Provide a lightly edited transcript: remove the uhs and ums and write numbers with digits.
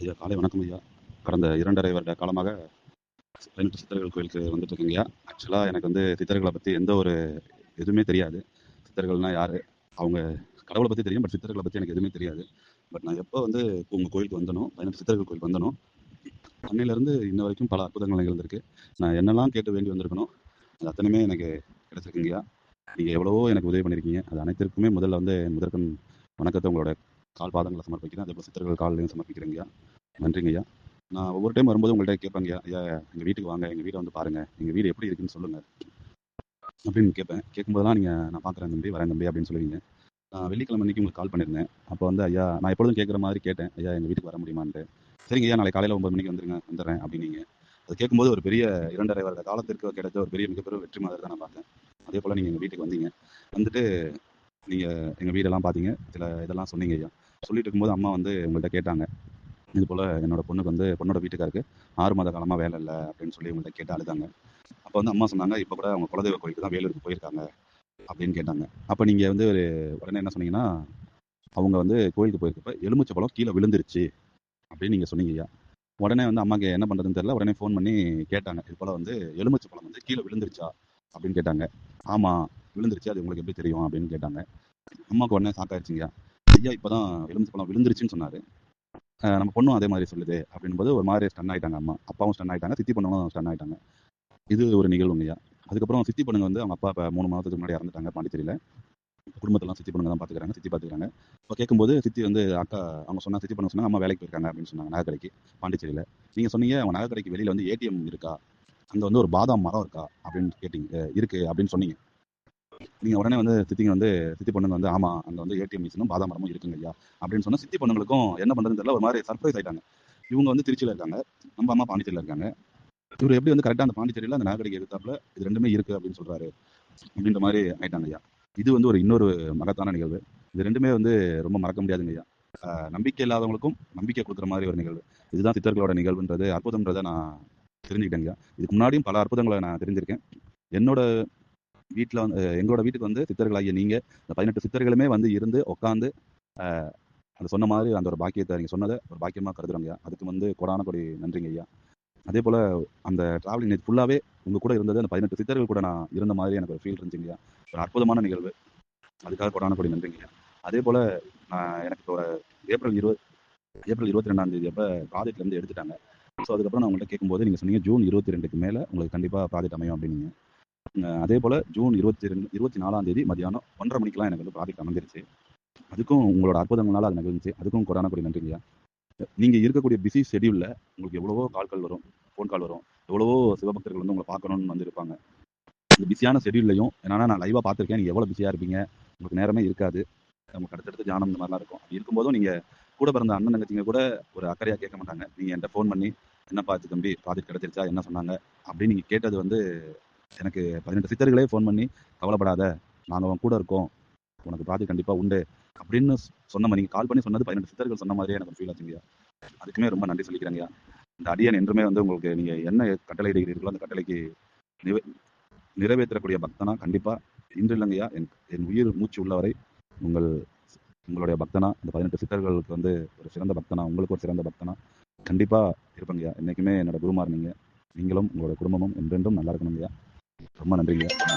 ஐயா காலை வணக்கம் ஐயா. கடந்த 2½ வருட காலமாக 18 சித்தர்கள் கோயிலுக்கு வந்துட்டு இருக்கேங்கய்யா. ஆக்சுவலாக எனக்கு வந்து சித்தர்களை பற்றி எந்த ஒரு எதுவுமே தெரியாது. சித்தர்கள்னா யார், அவங்க கடவுளை பற்றி தெரியும், பட் சித்தர்களை பற்றி எனக்கு எதுவுமே தெரியாது. பட் நான் எப்போ வந்து உங்கள் கோயிலுக்கு வந்தனோ, 18 சித்தர்கள் கோயிலுக்கு வந்தனோ, அன்னையிலேருந்து இன்ன வரைக்கும் பல அற்புதங்கள் நிகழ்ந்திருக்கு. நான் என்னெல்லாம் கேட்டு வேண்டி வந்திருக்கணும், அது அத்தனையுமே எனக்கு கிடைச்சிருக்குங்கய்யா. நீங்கள் எவ்வளவோ எனக்கு உதவி பண்ணியிருக்கீங்க. அது அனைத்திற்குமே முதல்ல வந்து என் முதற்கண் வணக்கத்தை உங்களோட கால் பாதங்களை சமர்ப்பிக்கிறேன். அதே போல் சித்தர்கள் கால்லையும் சமர்ப்பிக்கிறேங்கய்யா. நன்றிங்கய்யா. நான் ஒவ்வொரு டைம் வரும்போது உங்கள்கிட்ட கேட்பேங்கய்யா, ஐயா எங்கள் வீட்டுக்கு வாங்க, எங்கள் வீட்டை வந்து பாருங்கள், எங்கள் வீடு எப்படி இருக்குன்னு சொல்லுங்கள் அப்படின்னு கேட்பேன். கேட்கும்போதெல்லாம் நீங்கள் நான் பார்க்குறேன் தம்பி, வரேன் தம்பி அப்படின்னு சொல்லுவீங்க. நான் வெள்ளிக்கிழமை அன்னைக்கு உங்களுக்கு கால் பண்ணியிருந்தேன். அப்போ வந்து ஐயா நான் எப்பொழுதும் கேட்குற மாதிரி கேட்டேன், ஐயா எங்கள் வீட்டுக்கு வர முடியுமான்ட்டு. சரிங்க ஐயா, நாளை காலையில் 9 மணிக்கு வந்துடுறேன் அப்படின்னீங்க. அது கேட்கும்போது ஒரு பெரிய 2½ வருட காலத்திற்கு கிடைச்ச ஒரு பெரிய மிகப்பெரிய வெற்றி மாதிரி தான் நான் பார்த்தேன். அதே போல் நீங்கள் எங்கள் வீட்டுக்கு வந்தீங்க. வந்துட்டு நீங்கள் எங்கள் வீடெல்லாம் பார்த்தீங்க, சில இதெல்லாம் சொன்னீங்க ஐயா. சொல்லிட்டு இருக்கும்போது அம்மா வந்து உங்கள்கிட்ட கேட்டாங்க, இது போல் என்னோட பொண்ணுக்கு வந்து பொண்ணோட வீட்டுக்காருக்கு 6 மாத காலமாக வேலை இல்லை அப்படின்னு சொல்லி உங்கள்கிட்ட கேட்டு அழுதாங்க. அப்போ வந்து அம்மா சொன்னாங்க, இப்போ கூட அவங்க குலதெய்வ கோயிலுக்கு தான் வேலூருக்கு போயிருக்காங்க அப்படின்னு கேட்டாங்க. அப்போ நீங்கள் வந்து உடனே என்ன சொன்னீங்கன்னா, அவங்க வந்து கோயிலுக்கு போயிருக்கப்ப எலுமிச்சை பழம் கீழே விழுந்துருச்சு அப்படின்னு நீங்கள் சொன்னீங்க ஐயா. உடனே வந்து அம்மாக்கு என்ன பண்ணுறதுன்னு தெரியல, உடனே ஃபோன் பண்ணி கேட்டாங்க, இது போல் வந்து எலுமிச்சை பழம் வந்து கீழே விழுந்துருச்சா அப்படின்னு கேட்டாங்க. ஆமாம் விழுந்துருச்சு, அது உங்களுக்கு எப்படி தெரியும் அப்படின்னு கேட்டாங்க. அம்மாவுக்கு உடனே சாக்காயிருச்சுங்கய்யா. ஐயா இப்போ தான் எலுமிச்சை பழம் விழுந்துருச்சுன்னு சொன்னார், நம்ம பொண்ணும் அதே மாதிரி சொல்லுது அப்படின்போது ஒரு மாதிரி ஸ்டன் ஆகிட்டாங்க. அம்மா அப்பாவும் ஸ்டன் ஆகிட்டாங்க, சித்தி பொண்ணுங்களும் ஸ்டன் ஆகிட்டாங்க. இது ஒரு நிகழ்வுங்கய்யா. அதுக்கப்புறம் சித்தி பொண்ணுங்க வந்து அவங்க அப்பா இப்போ 3 மாதத்துக்கு முன்னாடி இறந்துட்டாங்க பாண்டிச்சேரியில். குடும்பத்தெல்லாம் சித்தி பொண்ணுங்க தான் பார்த்துக்கிறாங்க, சித்தி பார்த்துக்கிறாங்க. இப்போ கேட்கும்போது சித்தி வந்து அக்கா அவங்க சொன்னா, சித்தி பொண்ணு சொன்னாங்க, அம்மா வேலைக்கு போயிருக்காங்க அப்படின்னு சொன்னாங்க நகை கடைக்கு பாண்டிச்சேரியில். நீங்கள் சொன்னீங்க அவங்க நகை கடைக்கு வெளியில் வந்து ஏடிஎம் இருக்கா, அங்கே வந்து ஒரு பாதாம் மரம் இருக்கா அப்படின்னு கேட்டீங்க. இருக்கு அப்படின்னு சொன்னீங்க. நீங்கள் உடனே வந்து சித்தி பொண்ணுங்க வந்து ஆமாம் அங்கே வந்து ஏடிஎம் மிஷினும் பாதாம் மரமும் இருக்குங்க ஐயா அப்படின்னு சொன்னால் சித்தி பொண்ணுங்களுக்கும் என்ன பண்ணுறதுன்னு தெரியல, ஒரு மாதிரி சர்ப்ரைஸ் ஆகிட்டாங்க. இவங்க வந்து திருச்சியில் இருக்காங்க, நம்ம அம்மா பாண்டிச்சேரியில் இருக்காங்க. இவர் எப்படி வந்து கரெக்டாக அந்த பாண்டிச்சேரியில் அந்த நகை கடைக்கு எதிர்த்தாப்புல இது ரெண்டுமே இருக்குது அப்படின்னு சொல்கிறாரு அப்படின்ற மாதிரி ஆயிட்டாங்க ஐயா. இது வந்து இன்னொரு மகத்தான நிகழ்வு. இது ரெண்டுமே வந்து ரொம்ப மறக்க முடியாதுங்க ஐயா. நம்பிக்கை இல்லாதவங்களுக்கும் நம்பிக்கை கொடுக்குற மாதிரி ஒரு நிகழ்வு. இதுதான் சித்தர்களோட நிகழ்வுன்றது, அற்புதம்ன்றதை நான் தெரிஞ்சுக்கிட்டேங்க. இதுக்கு முன்னாடியும் பல அற்புதங்களை நான் தெரிஞ்சிருக்கேன். என்னோட வீட்டில் வந்து எங்களோட வீட்டுக்கு வந்து சித்தர்களாகிய நீங்கள் இந்த 18 சித்தர்களுமே வந்து இருந்து உட்காந்து அது சொன்ன மாதிரி அந்த ஒரு பாக்கியத்தை நீங்கள் சொன்னதை ஒரு பாக்கியமாக கருதுறோங்க. அதுக்கு வந்து கொடான கொடி நன்றிங்க ஐயா. அதே போல் அந்த ட்ராவலிங் நேற்று ஃபுல்லாகவே உங்கள் கூட இருந்தது அந்த 18 சித்தர்கள் கூட நான் இருந்த மாதிரி எனக்கு ஒரு ஃபீல் இருந்துச்சுங்க. ஒரு அற்புதமான நிகழ்வு. அதுக்காக கொடான கொடி நன்றிங்க. அதே போல் எனக்கு இப்போ ஒரு ஏப்ரல் 22ஆம் தேதி அப்போ ப்ராஜெக்ட்லேருந்து எடுத்துட்டாங்க. ஸோ அதுக்கப்புறம் நான் உங்கள்கிட்ட கேட்கும்போது நீங்கள் சொன்னீங்க ஜூன் 22க்கு மேலே உங்களுக்கு கண்டிப்பாக ப்ராஜெக்ட் அமையும் அப்படின்னீங்க. அதே போல் ஜூன் 24ஆம் தேதி மதியானம் 1:30 மணிக்கெலாம் எனக்கு வந்து ப்ராஜெக்ட் அமைஞ்சிருச்சு. அதுக்கும் உங்களோட அற்புதங்களால் அது நிகழ்ந்துச்சு. அதுக்கும் கொடான கொடி நன்றிங்கய்யா. நீங்கள் இருக்கக்கூடிய பிஸி ஷெடியூலில் உங்களுக்கு எவ்வளவோ கால்கள் வரும், ஃபோன் கால் வரும், எவ்வளவோ சிவபக்தர்கள் வந்து உங்களை பார்க்கணும்னு வந்திருப்பாங்க. இந்த பிஸியான ஷெடியூல்லையும் என்னன்னா நான் லைவாக பார்த்துருக்கேன், நீங்கள் எவ்வளோ பிஸியாக இருப்பீங்க, உங்களுக்கு நேரமே இருக்காது, நமக்கு அடுத்தடுத்து தியானம் இந்த மாதிரிலாம் இருக்கும். அப்படி இருக்கும்போதும் நீங்கள் கூட பிறந்த அண்ணன் தங்கச்சிங்க கூட ஒரு அக்கறையாக கேட்க மாட்டாங்க. நீங்கள் என்கிட்ட ஃபோன் பண்ணி என்னப்பா ஆச்சு தம்பி, ப்ராஜெக்ட் கிடச்சிருச்சா, என்ன சொன்னாங்க அப்படின்னு நீங்கள் கேட்டது வந்து எனக்கு 18 சித்தர்களே ஃபோன் பண்ணி கவலைப்படாத, நாங்கள் அவன் கூட இருக்கோம், உனக்கு ப்ராஜெக்ட் கண்டிப்பாக உண்டு அப்படின்னு சொன்ன மாதிரி நீங்கள் கால் பண்ணி சொன்னது 18 சித்தர்கள் சொன்ன மாதிரியே எனக்கு ஃபீல் ஆச்சுங்கய்யா. அதுக்குமே ரொம்ப நன்றி சொல்லிக்கிறேங்கய்யா. இந்த அடியன் என்றுமே வந்து உங்களுக்கு நீங்கள் என்ன கட்டளை இடுகிறீர்களோ அந்த கட்டளைக்கு நிறைவேற்றக்கூடிய பக்தனா கண்டிப்பாக இன்று இல்லைங்கய்யா, என் உயிர் மூச்சு உள்ளவரை உங்களுடைய பக்தனா இந்த 18 சித்தர்களுக்கு வந்து ஒரு சிறந்த பக்தனா, உங்களுக்கு ஒரு சிறந்த பக்தனா கண்டிப்பாக இருப்பேங்கய்யா. என்றைக்குமே என்னோட குருமார் நீங்கள், நீங்களும் உங்களோட குடும்பமும் என்றென்றும் நல்லா இருக்கணுங்கய்யா. ரொம்ப நன்றிங்கய்யா.